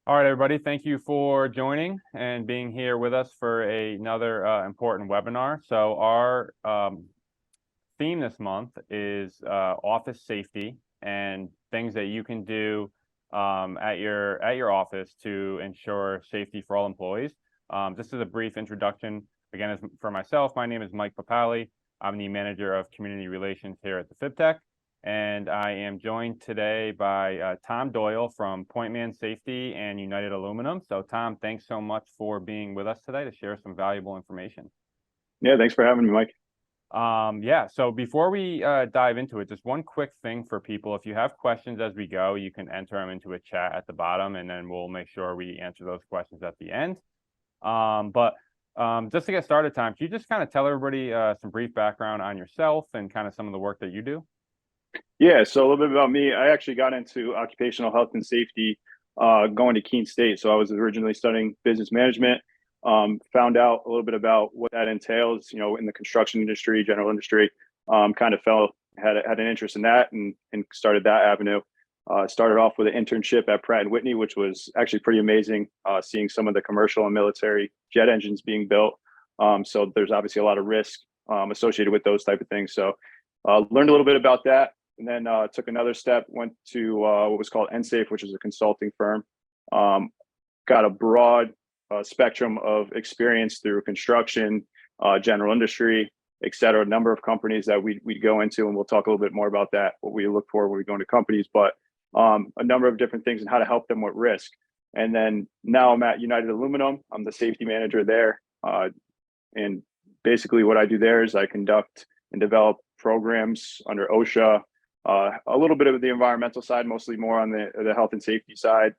All right, everybody, thank you for joining and being here with us for another important webinar. So our theme this month is office safety and things that you can do at your office to ensure safety for all employees. This is a brief introduction. Again, for myself, my name is Mike Papali. I'm the manager of community relations here at the FibTech. And I am joined today by Tom Doyle from Pointman Safety and United Aluminum. So Tom, thanks so much for being with us today to share some valuable information. Yeah, thanks for having me, Mike. Yeah, so before we dive into it, just one quick thing for people. If you have questions as we go, you can enter them into a chat at the bottom, and then we'll make sure we answer those questions at the end. Just to get started, Tom, can you just kind of tell everybody some brief background on yourself and kind of some of the work that you do? Yeah, so a little bit about me. I actually got into occupational health and safety going to Keene State. So I was originally studying business management, found out a little bit about what that entails, in the construction industry, general industry, kind of had an interest in that and started that avenue. Started off with an internship at Pratt & Whitney, which was actually pretty amazing, seeing some of the commercial and military jet engines being built. So there's obviously a lot of risk associated with those type of things. So learned a little bit about that. And then took another step, went to what was called NSAFE, which is a consulting firm. Got a broad spectrum of experience through construction, general industry, et cetera, a number of companies that we'd go into, and we'll talk a little bit more about that, what we look for when we go into companies, but a number of different things and how to help them with risk. And then now I'm at United Aluminum. I'm the safety manager there. And basically what I do there is I conduct and develop programs under OSHA, a little bit of the environmental side, mostly more on the health and safety side.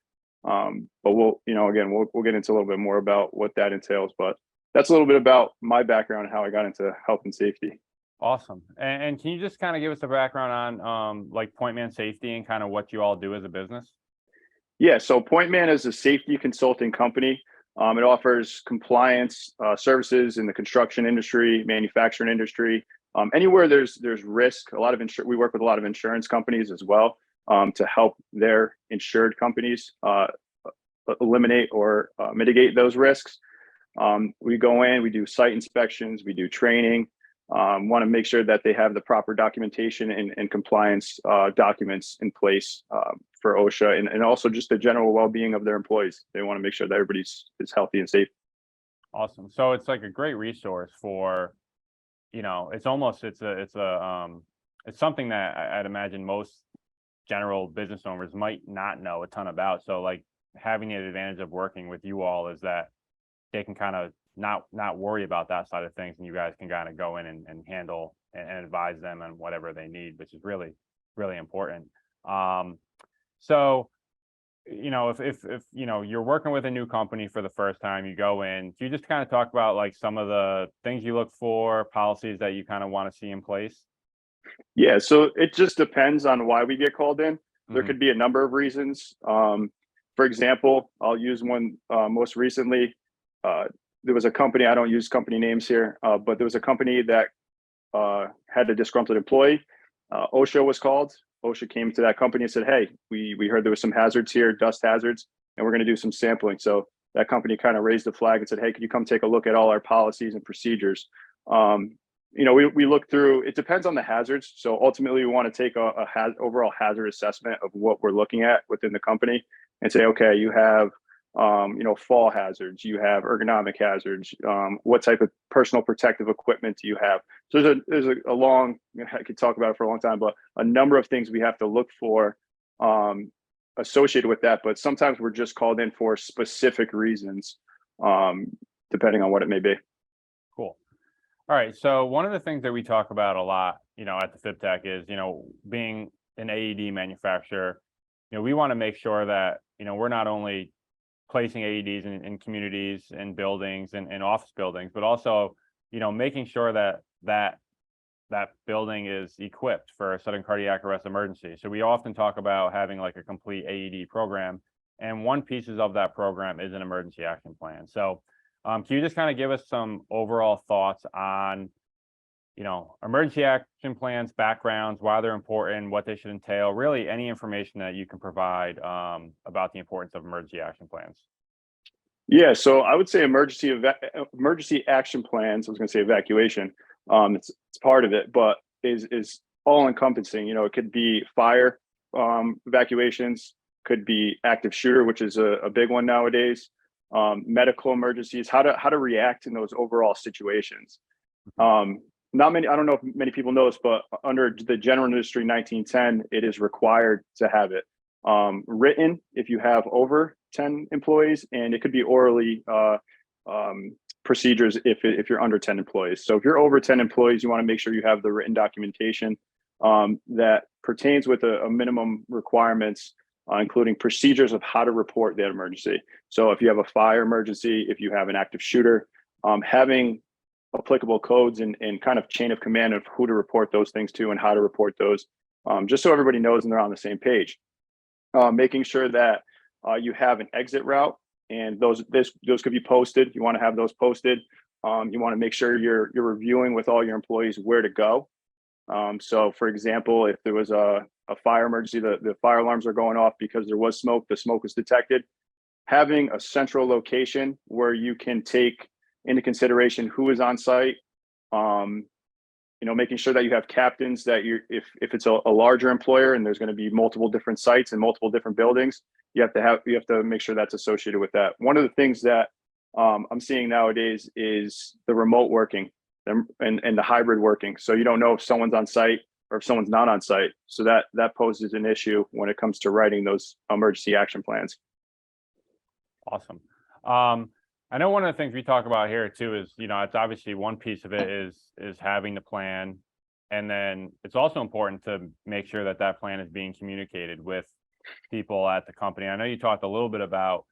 But we'll get into a little bit more about what that entails. But that's a little bit about my background and how I got into health and safety. Awesome. And can you just kind of give us a background on like Pointman Safety and kind of what you all do as a business? Yeah, so Pointman is a safety consulting company. It offers compliance services in the construction industry, manufacturing industry, anywhere there's risk. We work with a lot of insurance companies as well to help their insured companies eliminate or mitigate those risks. We go in, we do site inspections, we do training, want to make sure that they have the proper documentation and compliance documents in place for OSHA and also just the general well-being of their employees. They want to make sure that everybody is healthy and safe. Awesome. So it's like a great resource for, it's something that I'd imagine most general business owners might not know a ton about. So like having the advantage of working with you all is that they can kind of not worry about that side of things, and you guys can kind of go in and handle and advise them on whatever they need, which is really, really important. So, if you're working with a new company for the first time, you go in, can you just kind of talk about like some of the things you look for, policies that you kind of want to see in place? Yeah, so it just depends on why we get called in. There could be a number of reasons. For example, I'll use one most recently. There was a company, I don't use company names here, but there was a company that had a disgruntled employee. OSHA was called. OSHA came to that company and said, hey, we heard there was some hazards here, dust hazards, and we're going to do some sampling. So that company kind of raised the flag and said, hey, could you come take a look at all our policies and procedures? We look through, it depends on the hazards. So ultimately we want to take a overall hazard assessment of what we're looking at within the company and say, okay, you have fall hazards, you have ergonomic hazards, what type of personal protective equipment do you have? So there's a long, I could talk about it for a long time, but a number of things we have to look for associated with that. But sometimes we're just called in for specific reasons, depending on what it may be. Cool. All right. So one of the things that we talk about a lot, at the FibTech is, being an AED manufacturer, we want to make sure that, we're not only placing AEDs in communities and buildings and office buildings, but also, making sure that building is equipped for a sudden cardiac arrest emergency. So we often talk about having like a complete AED program, and one piece of that program is an emergency action plan. So can you just kind of give us some overall thoughts on, emergency action plans, backgrounds, why they're important, what they should entail, really any information that you can provide about the importance of emergency action plans. Yeah, so I would say emergency action plans. I was going to say evacuation. It's part of it, but is all encompassing. It could be fire evacuations, could be active shooter, which is a big one nowadays. Medical emergencies, how to react in those overall situations. Not many. I don't know if many people know this, but under the General Industry 1910, it is required to have it written if you have over 10 employees, and it could be orally procedures if you're under 10 employees. So if you're over 10 employees, you want to make sure you have the written documentation that pertains with a minimum requirements, including procedures of how to report that emergency. So if you have a fire emergency, if you have an active shooter, having applicable codes and kind of chain of command of who to report those things to and how to report those, just so everybody knows and they're on the same page. Making sure that you have an exit route, and those could be posted. You want to have those posted. You want to make sure you're reviewing with all your employees where to go. So for example, if there was a fire emergency, the fire alarms are going off because there was smoke, the smoke was detected. Having a central location where you can take into consideration who is on site, making sure that you have captains that if it's a larger employer and there's going to be multiple different sites and multiple different buildings, you have to make sure that's associated with that. One of the things that I'm seeing nowadays is the remote working and the hybrid working. So you don't know if someone's on site or if someone's not on site. So that poses an issue when it comes to writing those emergency action plans. Awesome. I know one of the things we talk about here too is, it's obviously one piece of it is having the plan. And then it's also important to make sure that plan is being communicated with people at the company. I know you talked a little bit about,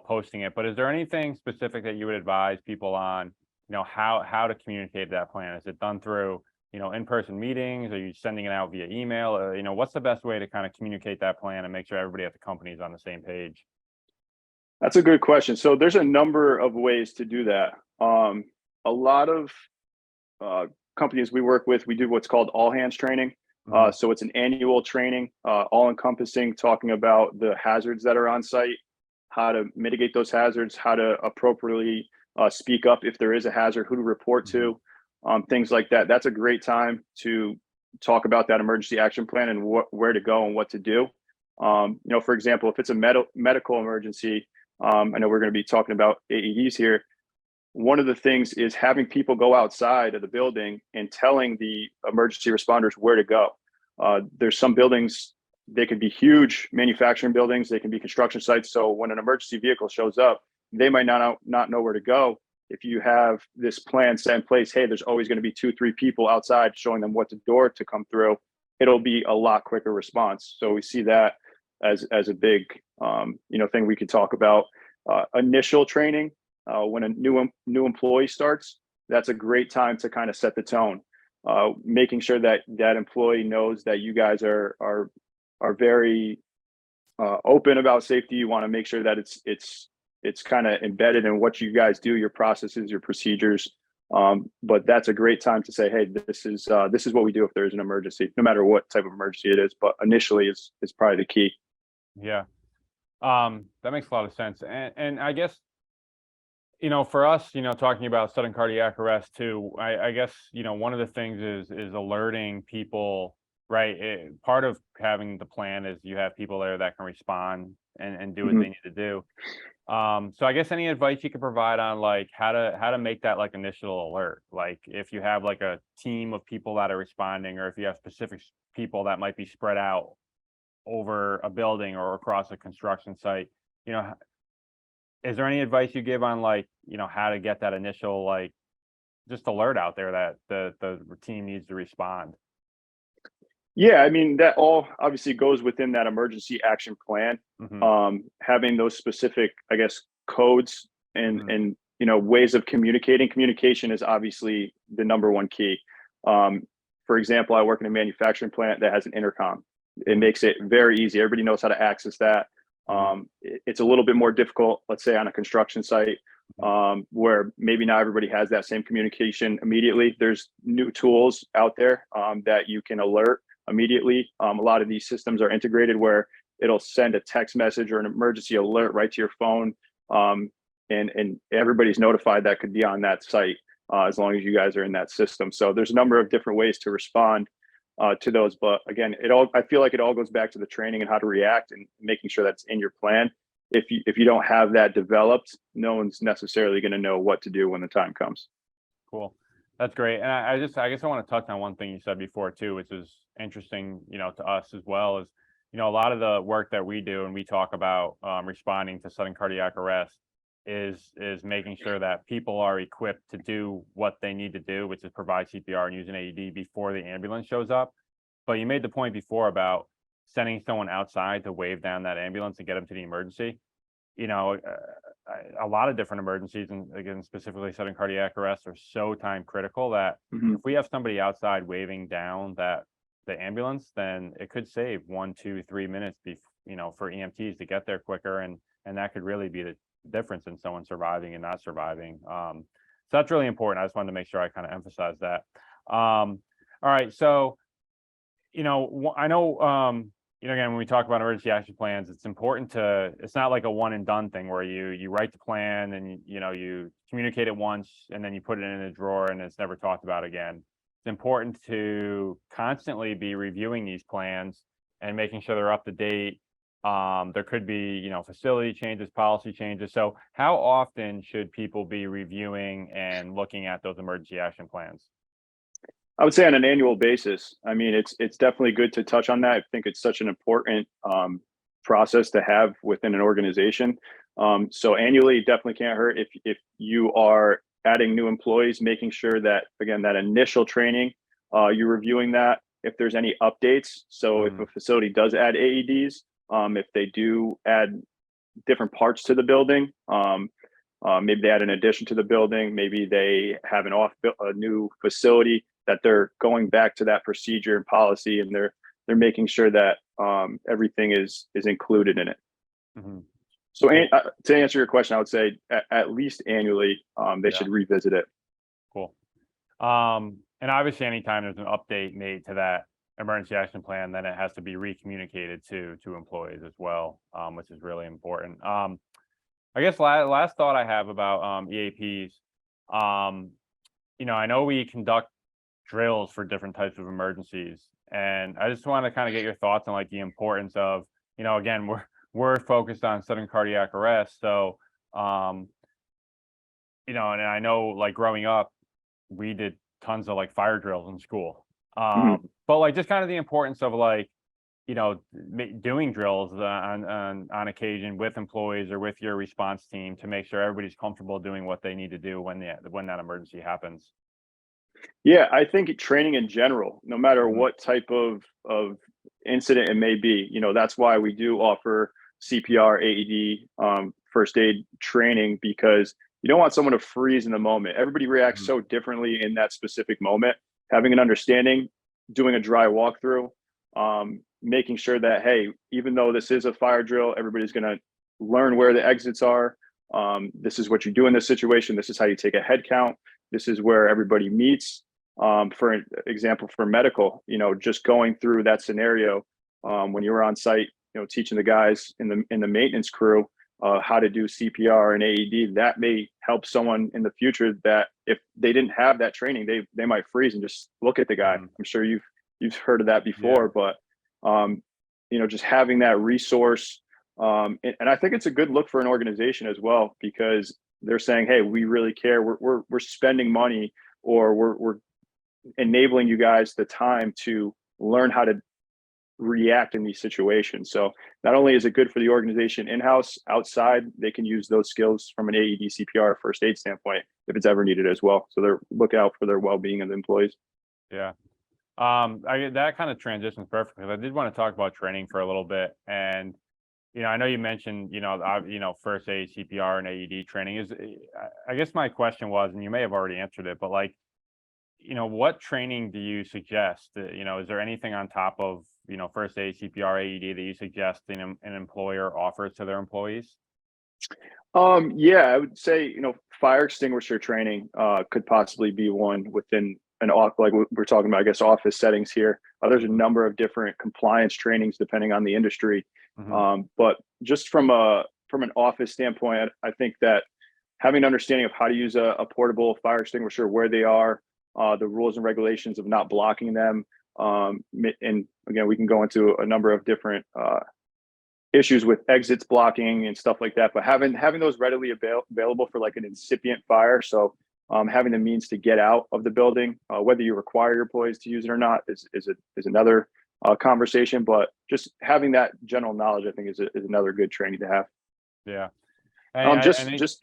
posting it, but is there anything specific that you would advise people on, how to communicate that plan? Is it done through, in-person meetings? Are you sending it out via email? Or, what's the best way to kind of communicate that plan and make sure everybody at the company is on the same page? That's a good question. So there's a number of ways to do that. A lot of companies we work with, we do what's called all hands training. So it's an annual training, all encompassing, talking about the hazards that are on site, how to mitigate those hazards, how to appropriately speak up if there is a hazard, who to report to, things like that. That's a great time to talk about that emergency action plan and where to go and what to do. For example, if it's a medical emergency, I know we're going to be talking about AEDs here. One of the things is having people go outside of the building and telling the emergency responders where to go. There's some buildings, they could be huge manufacturing buildings, they can be construction sites. So when an emergency vehicle shows up, they might not know where to go. If you have this plan set in place, hey, there's always going to be 2-3 people outside showing them what door to come through, it'll be a lot quicker response. So we see that as a big thing we could talk about. Initial training, when a new employee starts, that's a great time to kind of set the tone. Making sure that employee knows that you guys are very open about safety. You want to make sure that it's kind of embedded in what you guys do, your processes, your procedures. But that's a great time to say, hey, this is what we do if there's an emergency, no matter what type of emergency it is. But initially is probably the key. Yeah. That makes a lot of sense. And I guess, for us, talking about sudden cardiac arrest too, I guess, one of the things is alerting people, right? Part of having the plan is you have people there that can respond and do what they need to do. So I guess any advice you could provide on like how to make that like initial alert, like if you have like a team of people that are responding, or if you have specific people that might be spread out over a building or across a construction site, is there any advice you give on like, how to get that initial like just alert out there that the team needs to respond? Yeah, I mean, that all obviously goes within that emergency action plan. Having those specific, I guess, codes and ways of communicating. Communication is obviously the number one key. For example, I work in a manufacturing plant that has an intercom. It makes it very easy. Everybody knows how to access that. It's a little bit more difficult, let's say on a construction site where maybe not everybody has that same communication immediately. There's new tools out there that you can alert immediately. A lot of these systems are integrated where it'll send a text message or an emergency alert right to your phone, and everybody's notified that could be on that site as long as you guys are in that system. So there's a number of different ways to respond to those. But again, I feel like it all goes back to the training and how to react and making sure that's in your plan. If you don't have that developed, no one's necessarily going to know what to do when the time comes. Cool. That's great. And I guess I want to touch on one thing you said before too, which is interesting, to us as well, is, a lot of the work that we do and we talk about responding to sudden cardiac arrest is making sure that people are equipped to do what they need to do, which is provide CPR and use an AED before the ambulance shows up. But you made the point before about sending someone outside to wave down that ambulance and get them to the emergency. A lot of different emergencies, and again, specifically sudden cardiac arrest, are so time critical that if we have somebody outside waving down the ambulance, then it could save 1, 2, 3 minutes, for EMTs to get there quicker, and that could really be the difference in someone surviving and not surviving. So that's really important. I just wanted to make sure I kind of emphasize that. All right, so I know again, when we talk about emergency action plans, it's important it's not like a one and done thing where you write the plan and you communicate it once and then you put it in a drawer and it's never talked about again. It's important to constantly be reviewing these plans and making sure they're up to date. There could be, facility changes, policy changes. So how often should people be reviewing and looking at those emergency action plans? I would say on an annual basis. I mean, it's definitely good to touch on that. I think it's such an important process to have within an organization. So annually, it definitely can't hurt. If you are adding new employees, making sure that, again, that initial training, you're reviewing that. If there's any updates, so if a facility does add AEDs, if they do add different parts to the building, maybe they add an addition to the building, maybe they have a new facility, that they're going back to that procedure and policy, and they're making sure that everything is included in it. So to answer your question, I would say at least annually they should revisit it. Cool. And obviously, anytime there's an update made to that emergency action plan, then it has to be recommunicated to employees as well, which is really important. I guess last thought I have about EAPs. I know we conduct drills for different types of emergencies, and I just want to kind of get your thoughts on like the importance of, again, we're focused on sudden cardiac arrest, so and I know, like, growing up we did tons of like fire drills in school, but like just kind of the importance of like doing drills on occasion with employees or with your response team to make sure everybody's comfortable doing what they need to do when that emergency happens. Yeah, I think training in general, no matter what type of incident it may be, that's why we do offer CPR, AED, first aid training, because you don't want someone to freeze in the moment. Everybody reacts so differently in that specific moment. Having an understanding, doing a dry walkthrough, making sure that, hey, even though this is a fire drill, everybody's going to learn where the exits are. This is what you do in this situation. This is how you take a head count. This is where everybody meets. For example, for medical, just going through that scenario, when you were on site, teaching the guys in the maintenance crew how to do CPR and AED, that may help someone in the future that if they didn't have that training, they might freeze and just look at the guy. I'm sure you've heard of that before, but just having that resource, and I think it's a good look for an organization as well, because they're saying, hey, we really care. We're spending money, or we're enabling you guys the time to learn how to react in these situations. So not only is it good for the organization in-house, outside, they can use those skills from an AED, CPR, first aid standpoint if it's ever needed as well. So they're look out for their well-being of the employees. Yeah. That kind of transitions perfectly. I did want to talk about training for a little bit. And, I know you mentioned, first aid, CPR, and AED training is, I guess my question was, and you may have already answered it, but like, what training do you suggest? Is there anything on top of, first aid, CPR, AED that you suggest an employer offers to their employees? Yeah, I would say, fire extinguisher training could possibly be one within an off, like we're talking about, I guess, office settings here. There's a Mhm, number of different compliance trainings depending on the industry. mhm, But just from an office standpoint, I think that having an understanding of how to use a portable fire extinguisher, where they are, the rules and regulations of not blocking them, and again, we can go into a number of different issues with exits blocking and stuff like that. But having those readily available for like an incipient fire, so having the means to get out of the building, whether you require your employees to use it or not, is another conversation. But just having that general knowledge, I think, is another good training to have. yeah. And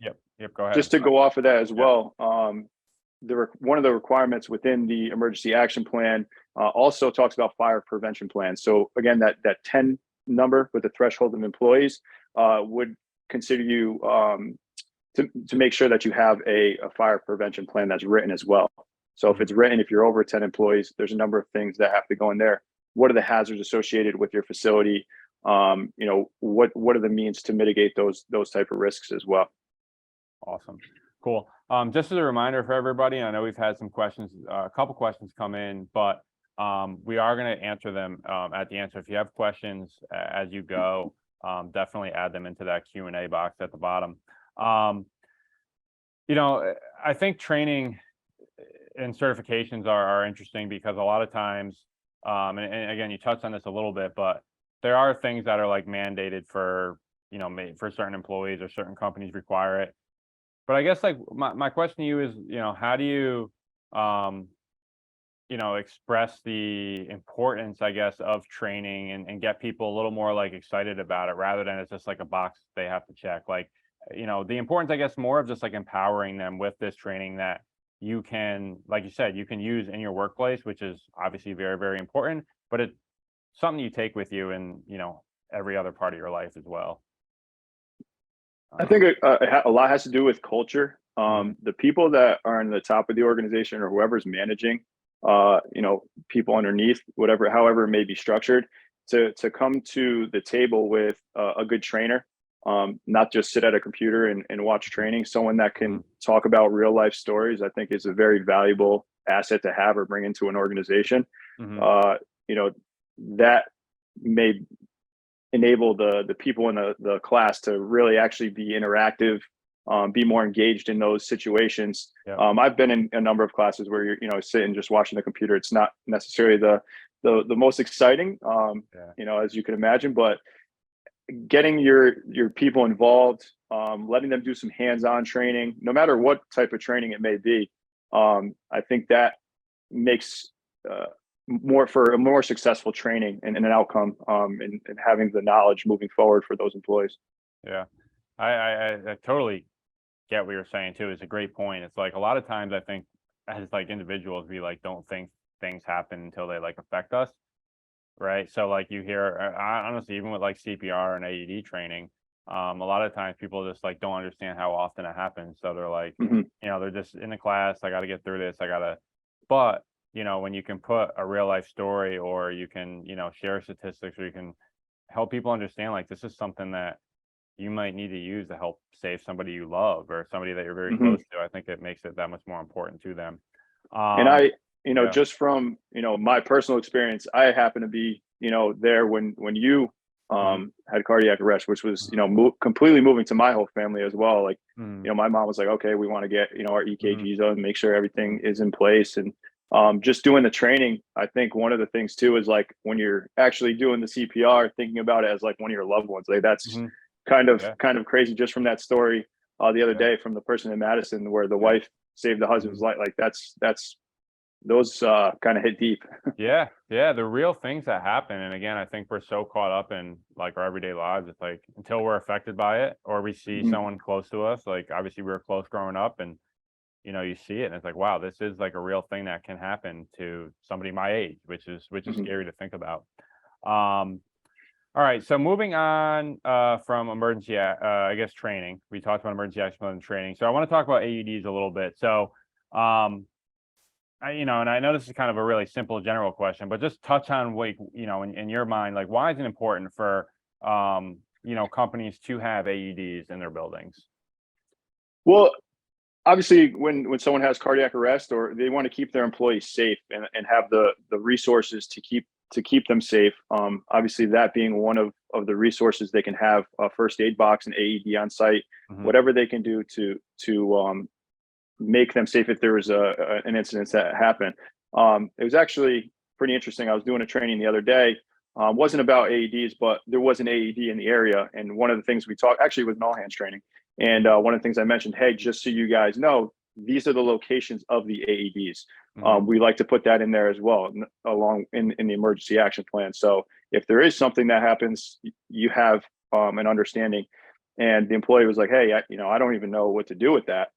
yep, yep, go ahead. Just to Sorry. go off of that as Yeah. well, one of the requirements within the emergency action plan also talks about fire prevention plans. So again, that 10 number with the threshold of employees would consider you to make sure that you have a fire prevention plan that's written as well. So if Mhm. it's written, if you're over 10 employees, there's a number of things that have to go in there. What are the hazards associated with your facility? What are the means to mitigate those type of risks as well? Awesome. Cool. Just as a reminder for everybody, I know we've had some questions, a couple questions come in, but we are going to answer them at the end. So if you have questions as you go, definitely add them into that Q&A box at the bottom. Um, I think training and certifications are interesting because a lot of times, and again, you touched on this a little bit, but there are things that are like mandated for, for certain employees or certain companies require it. But I guess like my question to you is, how do you, um, express the importance, I guess, of training and get people a little more like excited about it rather than it's just like a box they have to check. Like, the importance, I guess, more of just like empowering them with this training that you can, like you said, you can use in your workplace, which is obviously very, very important, but it's something you take with you in, every other part of your life as well. I think Um, a lot has to do with culture. mhm, The people that are in the top of the organization or whoever's managing, people underneath, whatever, however it may be structured, to come to the table with a good trainer, not just sit at a computer and watch training. Someone that mhm, can talk about real life stories, I think, is a very valuable asset to have or bring into an organization. mhm, Uh, you know, that may enable the people in the class to really actually be interactive, be more engaged in those situations. yep, I've been in a number of classes where you're sitting just watching the computer. It's not necessarily the most exciting, yeah, as you can imagine, but getting your people involved, letting them do some hands-on training, no matter what type of training it may be. I think that makes uh, more for a more successful training and an outcome, and having the knowledge moving forward for those employees. yeah. I totally get what you're saying too. It's a great point. It's like a lot of times I think as like individuals, we like don't think things happen until they like affect us, right? So like you hear, honestly, even with like CPR and AED training, a lot of times people just like don't understand how often it happens. So they're like, Hmm. they're just in the class. I got to get through this. I gotta, but when you can put a real life story or you can, share statistics or you can help people understand like this is something that you might need to use to help save somebody you love or somebody that you're very Hmm. close to. I think it makes it that much more important to them. And Um, yeah. just from my personal experience, I happen to be there when you Mhm, had cardiac arrest, which was mhm, completely moving to my whole family as well. Like, mhm, my mom was like, okay, we want to get our mhm, EKGs on, make sure mhm, everything is in place, and just doing the training. I think one of the things too is like when you're actually doing the CPR, thinking about it as like one of your loved ones. Like that's mhm. kind Yeah, of crazy just from that story the other yeah, day from the person in Madison where the yeah. wife saved the husband's Mhm. life. Like that's those kind of hit deep. Yeah, yeah, the real things that happen, and again, I think we're so caught up in like our everyday lives. It's like until we're affected by it, or we see Mhm. someone close to us. Like obviously, we were close growing up, and you see it, and it's like, wow, this is like a real thing that can happen to somebody my age, which is Mhm. scary to think about. Um, all right, so moving on from emergency, I guess training. We talked about emergency action plan training, so I want to talk about AEDs a little bit. So, um, and I know this is kind of a really simple general question, but just touch on like, in your mind, like why is it important for companies to have AEDs in their buildings? Well, obviously, when someone has cardiac arrest, or they want to keep their employees safe and have the resources to keep them safe. Obviously, that being one of the resources, they can have a first aid box and AED on site, whatever they can do to make them safe if there was an incident that happened. It was actually pretty interesting. I was doing a training the other day. Wasn't about AEDs, but there was an AED in the area, and one of the things we talked actually was an all hands training. And one of the things I mentioned, hey, just so you guys know, these are the locations of the AEDs. We like to put that in there as well, along in the emergency action plan. So if there is something that happens, you have an understanding. And the employee was like, hey, I don't even know what to do with that.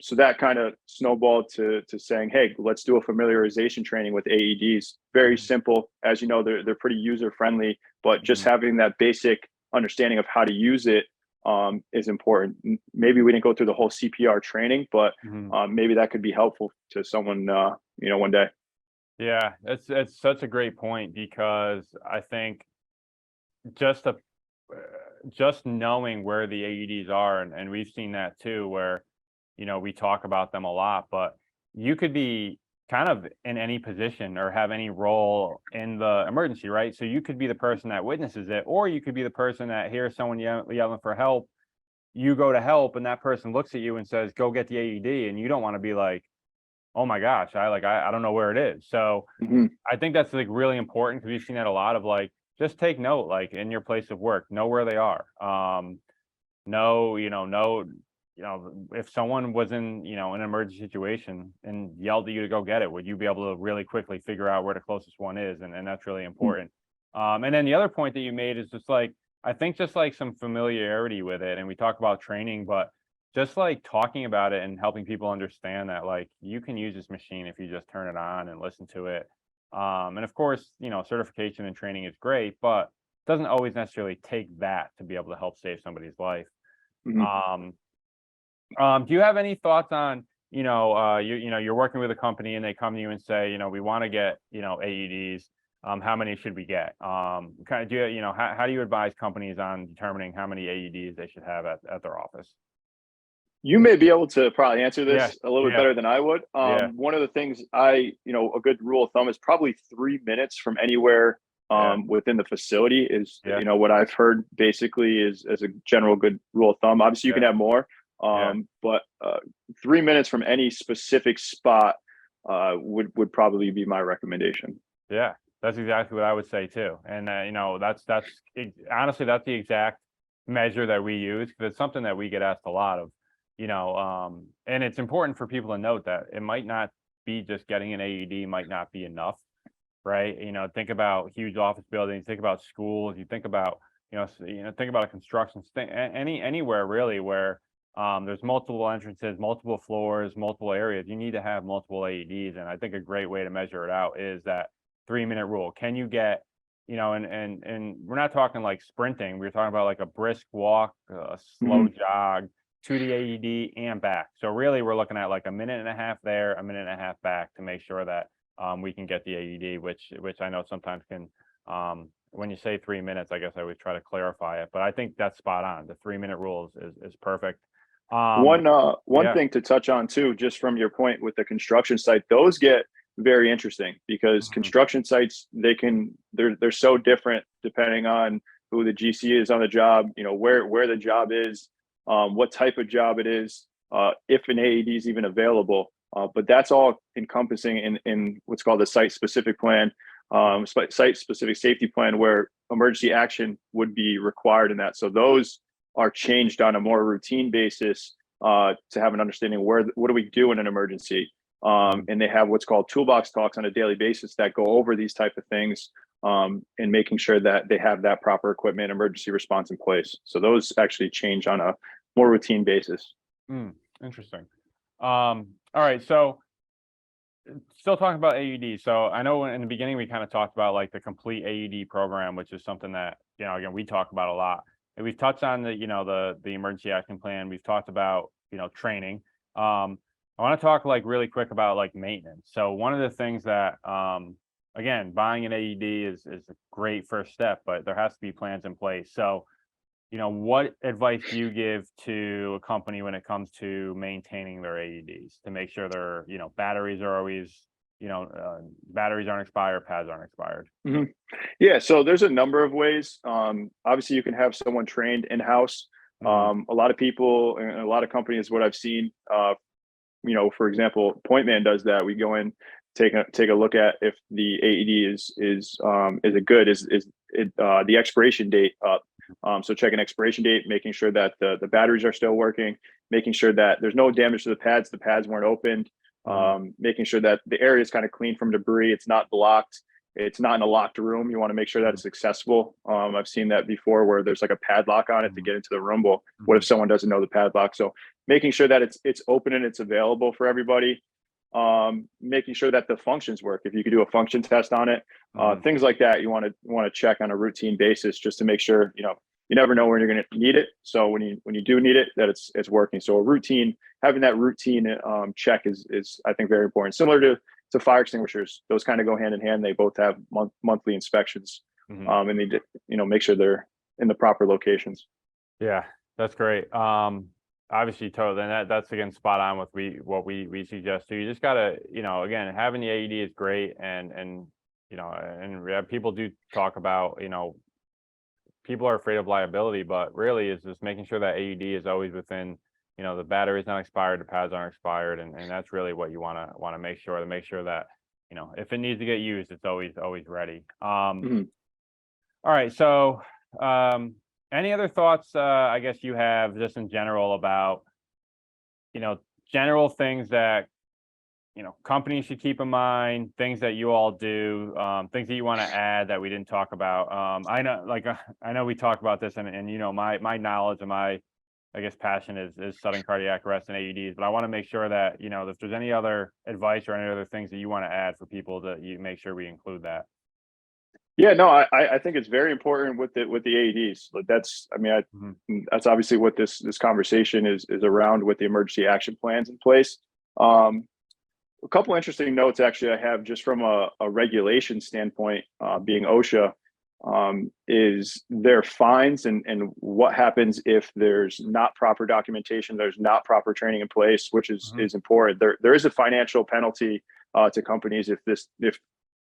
So that kind of snowballed to saying, hey, let's do a familiarization training with AEDs. Very simple. As you know, they're pretty user friendly, but just having that basic understanding of how to use it is important. Maybe we didn't go through the whole CPR training, but maybe that could be helpful to someone, one day. Yeah, it's such a great point, because I think just knowing where the AEDs are, and we've seen that too, where we talk about them a lot, but you could be kind of in any position or have any role in the emergency, right? So you could be the person that witnesses it, or you could be the person that hears someone yelling for help. You go to help, and that person looks at you and says, go get the AED. And you don't want to be like, oh my gosh, I don't know where it is. So I think that's like really important, because we've seen that a lot of like, just take note, like in your place of work, know where they are. Know, if someone was in, an emergency situation and yelled at you to go get it, would you be able to really quickly figure out where the closest one is? And that's really important. And then the other point that you made is just like, I think just like some familiarity with it. And we talk about training, but just like talking about it and helping people understand that, like, you can use this machine if you just turn it on and listen to it. And of course, certification and training is great, but it doesn't always necessarily take that to be able to help save somebody's life. Do you have any thoughts on, you're working with a company and they come to you and say, we want to get, AEDs. How many should we get? Kind of how do you advise companies on determining how many AEDs they should have at their office? You may be able to probably answer this Yeah, a little bit better than I would. One of the things a good rule of thumb is probably 3 minutes from anywhere within the facility is, what I've heard basically is as a general good rule of thumb. Obviously you can have more, but 3 minutes from any specific spot would probably be my recommendation. Yeah, that's exactly what I would say too. And that's honestly, that's the exact measure that we use, because it's something that we get asked a lot of. And it's important for people to note that it might not be just getting an AED might not be enough, right? Think about huge office buildings, think about schools, you think about, think about a construction thing, anywhere really where there's multiple entrances, multiple floors, multiple areas. You need to have multiple AEDs. And I think a great way to measure it out is that 3-minute rule. Can you get, and we're not talking like sprinting, we're talking about like a brisk walk, a slow jog to the AED and back. So really we're looking at like a minute and a half there, a minute and a half back, to make sure that we can get the AED, which I know sometimes can, when you say 3 minutes, I guess I would try to clarify it, but I think that's spot on. The 3-minute rule is perfect. One thing to touch on too, just from your point with the construction site, those get very interesting, because construction sites, they're so different depending on who the GC is on the job, where the job is, what type of job it is, if an AED is even available. But that's all encompassing in what's called the site specific plan, site specific safety plan, where emergency action would be required in that. So those are changed on a more routine basis to have an understanding what do we do in an emergency. And they have what's called toolbox talks on a daily basis that go over these type of things, and making sure that they have that proper equipment, emergency response in place. So those actually change on a more routine basis. Interesting. All right, so still talking about AED. So I know in the beginning we kind of talked about like the complete AED program, which is something that, again, we talk about a lot. And we've touched on the emergency action plan. We've talked about, training. I want to talk like really quick about like maintenance. So one of the things that, again, buying an AED is a great first step, but there has to be plans in place. So what advice do you give to a company when it comes to maintaining their AEDs to make sure their, batteries are always, batteries aren't expired, pads aren't expired? Mhm. Yeah, so there's a number of ways. Obviously, you can have someone trained in-house. Mhm. A lot of people and a lot of companies, what I've seen, for example, Pointman does that. We go in, take a look at if the AED is it good? Is it the expiration date up? So check an expiration date, making sure that the batteries are still working, making sure that there's no damage to the pads weren't opened, Mhm. making sure that the area is kind of clean from debris, it's not blocked, it's not in a locked room. You want to make sure that Mhm. it's accessible. I've seen that before where there's like a padlock on it to Mhm. get into the room. Well, what if Mhm. someone doesn't know the padlock? So making sure that it's open and it's available for everybody. Making sure that the functions work. If you could do a function test on it, Mhm. things like that, you want to check on a routine basis just to make sure you never know when you're going to need it. So when you do need it, that it's working. So a routine, having that routine check is I think very important. Similar to fire extinguishers, those kind of go hand in hand. They both have monthly inspections, Mhm. and they make sure they're in the proper locations. Yeah, that's great. Obviously, totally, and that's again spot on with what we suggest too. You just gotta, again, having the AED is great, and people do talk about, people are afraid of liability, but really is just making sure that AED is always within, the battery's not expired, the pads aren't expired, and that's really what you wanna make sure that, if it needs to get used, it's always ready. Mhm. All right. So, any other thoughts, I guess you have just in general about, you know, general things that, companies should keep in mind, things that you all do, things that you want to add that we didn't talk about. I know we talked about this and, my knowledge and my, I guess, passion is studying cardiac arrest and AEDs, but I want to make sure that, if there's any other advice or any other things that you want to add for people that you make sure we include that. Yeah, no, I think it's very important with the AEDs. Like Mhm. that's obviously what this conversation is around with the emergency action plans in place. Um, a couple interesting notes actually I have just from a regulation standpoint, being OSHA, is there fines and what happens if there's not proper documentation, there's not proper training in place, which is Mhm. is important. There is a financial penalty to companies if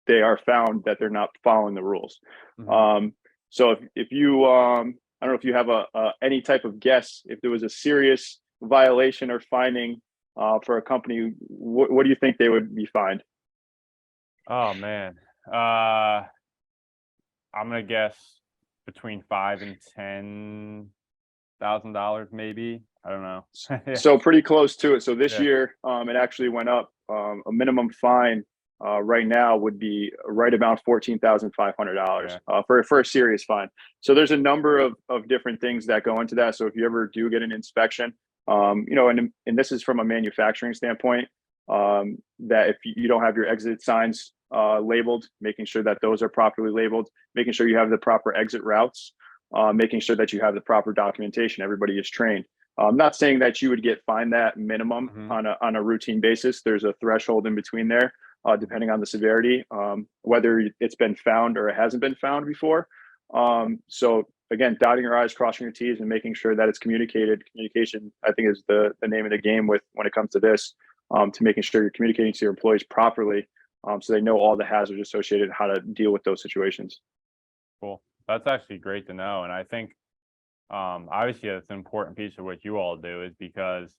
they are found that they're not following the rules. Mhm. Um, so if you I don't know if you have a any type of guess if there was a serious violation or finding for a company, what do you think they would be fined? Oh man. Uh I'm gonna guess between $5,000 and $10,000, maybe. I don't know. Yeah, So pretty close to it. So this yeah, year, it actually went up. A minimum fine right now would be right about $14,500 yeah. for a serious fine. So there's a number of different things that go into that. So if you ever do get an inspection, and this is from a manufacturing standpoint, that if you don't have your exit signs labeled, making sure that those are properly labeled, making sure you have the proper exit routes, making sure that you have the proper documentation. Everybody is trained. I'm not saying that you would get fined that minimum Mhm. on a routine basis. There's a threshold in between there, Mhm. depending on the severity, whether it's been found or it hasn't been found before. So again, dotting your I's, crossing your T's, and making sure that it's communicated. Communication, I think, is the name of the game with when it comes to this. To making sure you're communicating to your employees properly, so they know all the hazards associated, how to deal with those situations. Cool. That's actually great to know, and I think, obviously, that's an important piece of what you all do is because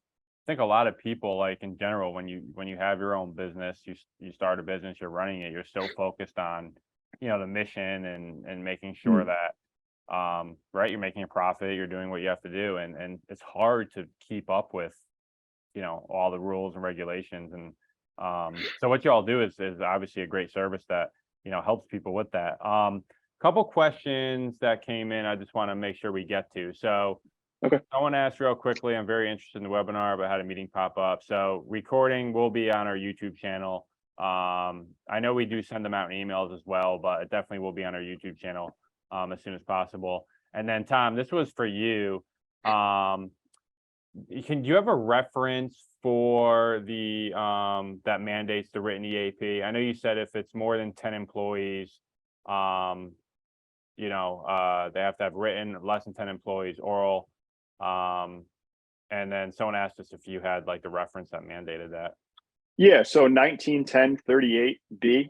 I think a lot of people, like, in general, when you have your own business, you start a business, you're running it, you're so focused on, the mission and making sure Mm. that, right, you're making a profit, you're doing what you have to do, and it's hard to keep up with, all the rules and regulations. And so what you all do is obviously a great service that, helps people with that. Couple questions that came in, I just want to make sure we get to. So Okay. I want to ask real quickly, I'm very interested in the webinar, but had a meeting pop up. So recording will be on our YouTube channel. I know we do send them out in emails as well, but it definitely will be on our YouTube channel as soon as possible. And then Tom, this was for you. Um, can you have a reference for the that mandates the written EAP? I know you said if it's more than 10 employees, um, they have to have written, less than 10 employees, oral. And then someone asked us if you had like the reference that mandated that. Yeah, so 191038B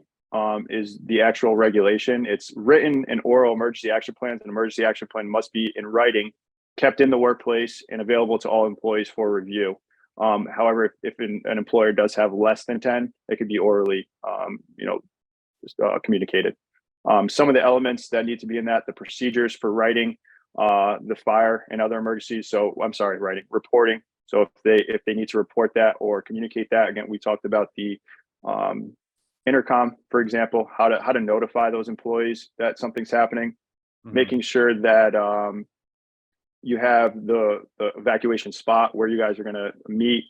is the actual regulation. It's written and oral emergency action plans. An emergency action plan must be in writing, kept in the workplace, and available to all employees for review. However, if an employer does have less than 10, it could be orally, communicated. Some of the elements that need to be in that, the procedures for writing, the fire and other emergencies. So I'm sorry, writing, reporting. So if they need to report that or communicate that, again, we talked about the intercom, for example, how to notify those employees that something's happening, making sure that you have the evacuation spot where you guys are going to meet,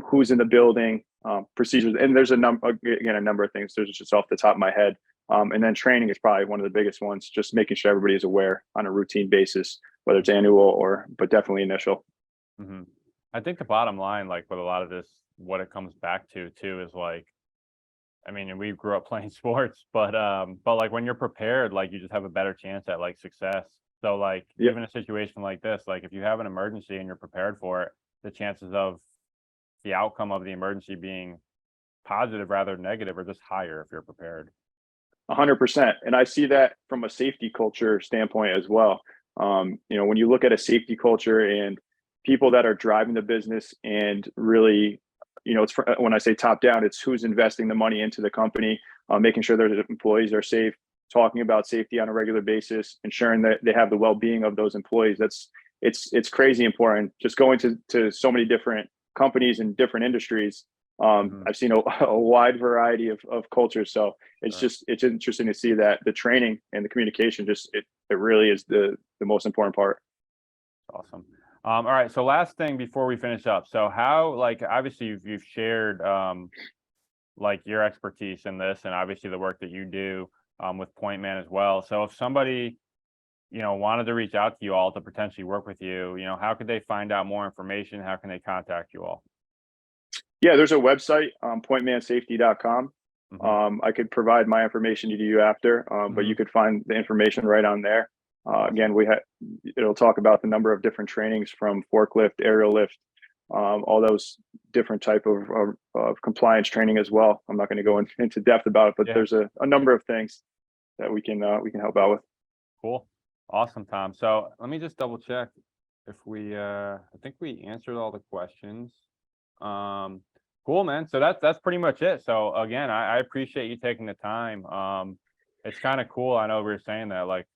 who's in the building, procedures, and there's a number of things. There's just off the top of my head. And then training is probably one of the biggest ones, just making sure everybody is aware on a routine basis, whether it's annual but definitely initial. I think the bottom line, like with a lot of this, what it comes back to too is like, I mean, we grew up playing sports, but like when you're prepared, like you just have a better chance at like success. So like even a situation like this, like if you have an emergency and you're prepared for it, the chances of the outcome of the emergency being positive rather than negative are just higher if you're prepared. 100%. And I see that from a safety culture standpoint as well. When you look at a safety culture and people that are driving the business and really, it's when I say top down, it's who's investing the money into the company, making sure their employees are safe, talking about safety on a regular basis, ensuring that they have the well-being of those employees. It's crazy important. Just going to so many different companies and different industries. I've seen a wide variety of cultures. So it's interesting to see that the training and the communication, it really is the most important part. Awesome. All right. So last thing before we finish up. So how, like, obviously you've shared like your expertise in this and obviously the work that you do with Pointman as well. So if somebody, wanted to reach out to you all to potentially work with you, how could they find out more information? How can they contact you all? Yeah, there's a website, pointmansafety.com. I could provide my information to you after, but you could find the information right on there. Again, it'll talk about the number of different trainings from forklift, aerial lift, all those different type of compliance training as well. I'm not going to go into depth about it, but there's a number of things that we can help out with. Cool. Awesome, Tom. So let me just double check if I think we answered all the questions. Cool, man. So that's pretty much it. So again, I appreciate you taking the time. It's kind of cool. I know we were saying that like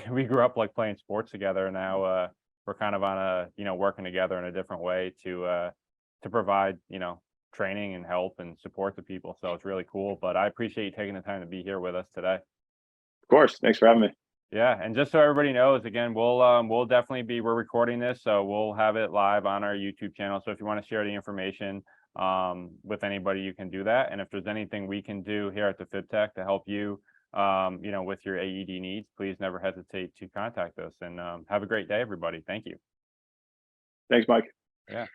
we grew up like playing sports together, and now we're kind of on a working together in a different way to provide training and help and support to people. So it's really cool. But I appreciate you taking the time to be here with us today. Of course. Thanks for having me. Yeah, and just so everybody knows, again, we'll definitely we're recording this, so we'll have it live on our YouTube channel. So if you want to share the information with anybody, you can do that. And if there's anything we can do here at the FibTech to help you, with your AED needs, please never hesitate to contact us. And have a great day, everybody. Thank you. Thanks, Mike. Yeah.